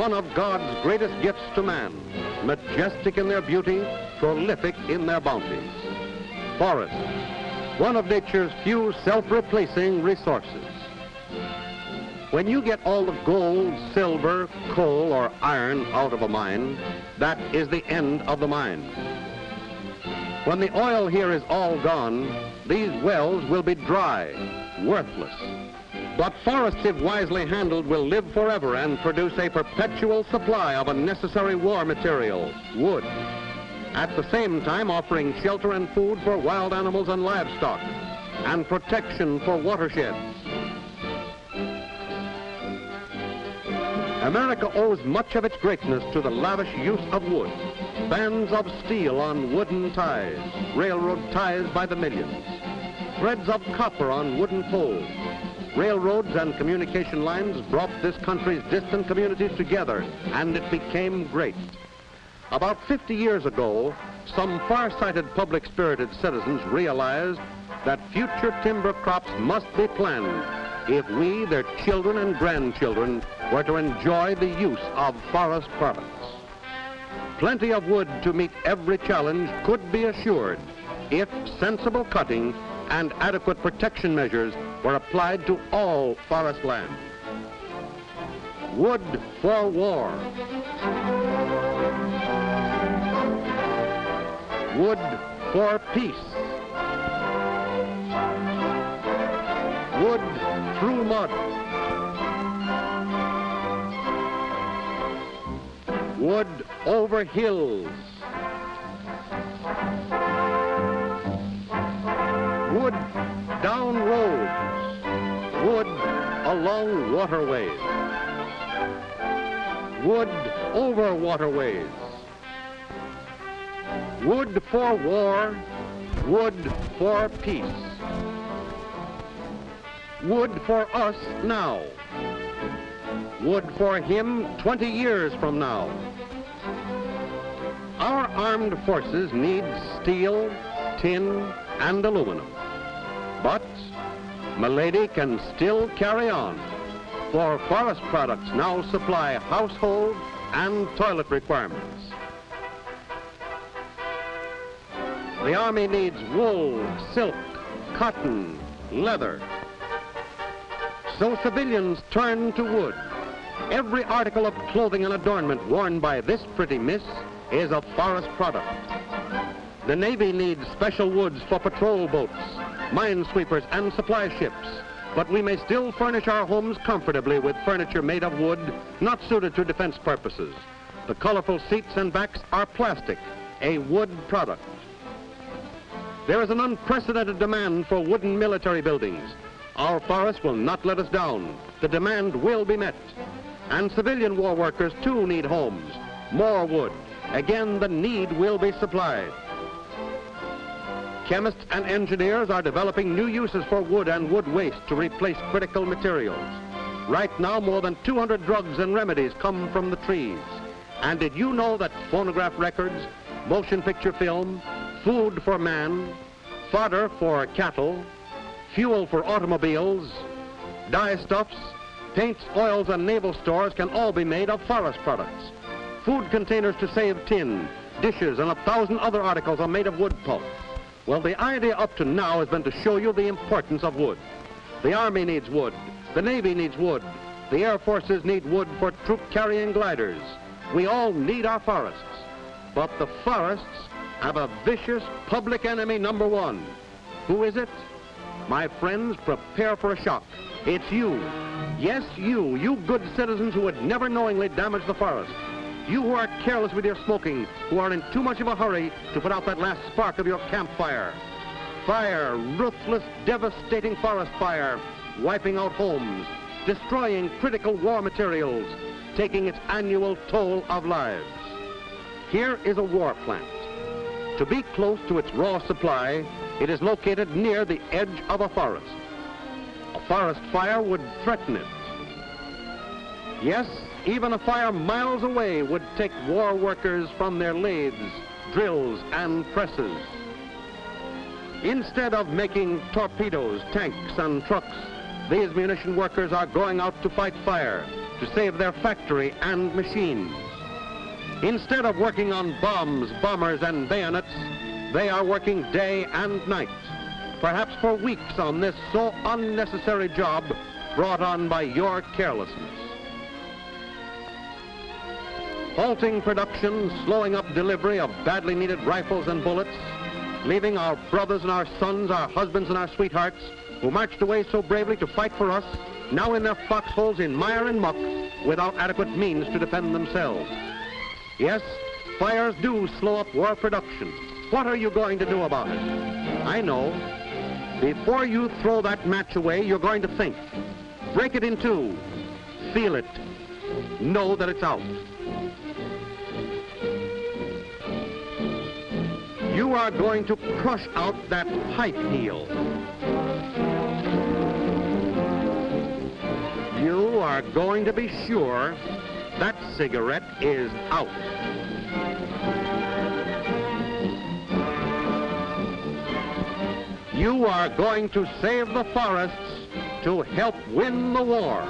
one of God's greatest gifts to man, majestic in their beauty, prolific in their bounties. Forests, one of nature's few self-replacing resources. When you get all the gold, silver, coal, or iron out of a mine, that is the end of the mine. When the oil here is all gone, these wells will be dry, worthless. But forests, if wisely handled, will live forever and produce a perpetual supply of a necessary war material, wood, at the same time offering shelter and food for wild animals and livestock, and protection for watersheds. America owes much of its greatness to the lavish use of wood. Bands of steel on wooden ties, railroad ties by the millions. Threads of copper on wooden poles. Railroads and communication lines brought this country's distant communities together, and it became great. About 50 years ago, some far-sighted public-spirited citizens realized that future timber crops must be planned if we, their children and grandchildren, were to enjoy the use of forest products. Plenty of wood to meet every challenge could be assured if sensible cutting and adequate protection measures were applied to all forest land. Wood for war. Wood for peace. Wood through mud. Wood over hills. Wood down roads. Wood along waterways. Wood over waterways. Wood for war. Wood for peace. Wood for us now. Wood for him 20 years from now. Our armed forces need steel, tin, and aluminum. But Milady can still carry on, for forest products now supply household and toilet requirements. The Army needs wool, silk, cotton, leather. So civilians turn to wood. Every article of clothing and adornment worn by this pretty miss is a forest product. The Navy needs special woods for patrol boats, minesweepers, and supply ships. But we may still furnish our homes comfortably with furniture made of wood, not suited to defense purposes. The colorful seats and backs are plastic, a wood product. There is an unprecedented demand for wooden military buildings. Our forests will not let us down. The demand will be met. And civilian war workers too need homes. More wood. Again, the need will be supplied. Chemists and engineers are developing new uses for wood and wood waste to replace critical materials. Right now, more than 200 drugs and remedies come from the trees. And did you know that phonograph records, motion picture film, food for man, fodder for cattle, fuel for automobiles, dyestuffs, paints, oils, and naval stores can all be made of forest products. Food containers to save tin, dishes, and 1,000 other articles are made of wood pulp. Well, the idea up to now has been to show you the importance of wood. The Army needs wood. The Navy needs wood. The Air Forces need wood for troop-carrying gliders. We all need our forests. But the forests have a vicious public enemy number one. Who is it? My friends, prepare for a shock. It's you. Yes, you good citizens who would never knowingly damage the forest. You who are careless with your smoking, who are in too much of a hurry to put out that last spark of your campfire. Fire, ruthless, devastating forest fire, wiping out homes, destroying critical war materials, taking its annual toll of lives. Here is a war plant. To be close to its raw supply, it is located near the edge of a forest. A forest fire would threaten it. Yes, even a fire miles away would take war workers from their lathes, drills, and presses. Instead of making torpedoes, tanks, and trucks, these munition workers are going out to fight fire, to save their factory and machines. Instead of working on bombs, bombers, and bayonets, they are working day and night, perhaps for weeks on this so unnecessary job brought on by your carelessness. Halting production, slowing up delivery of badly needed rifles and bullets, leaving our brothers and our sons, our husbands and our sweethearts, who marched away so bravely to fight for us, now in their foxholes in mire and muck, without adequate means to defend themselves. Yes, fires do slow up war production. What are you going to do about it? I know. Before you throw that match away, you're going to think. Break it in two. Feel it. Know that it's out. You are going to crush out that pipe heel. You are going to be sure that cigarette is out. You are going to save the forests to help win the war.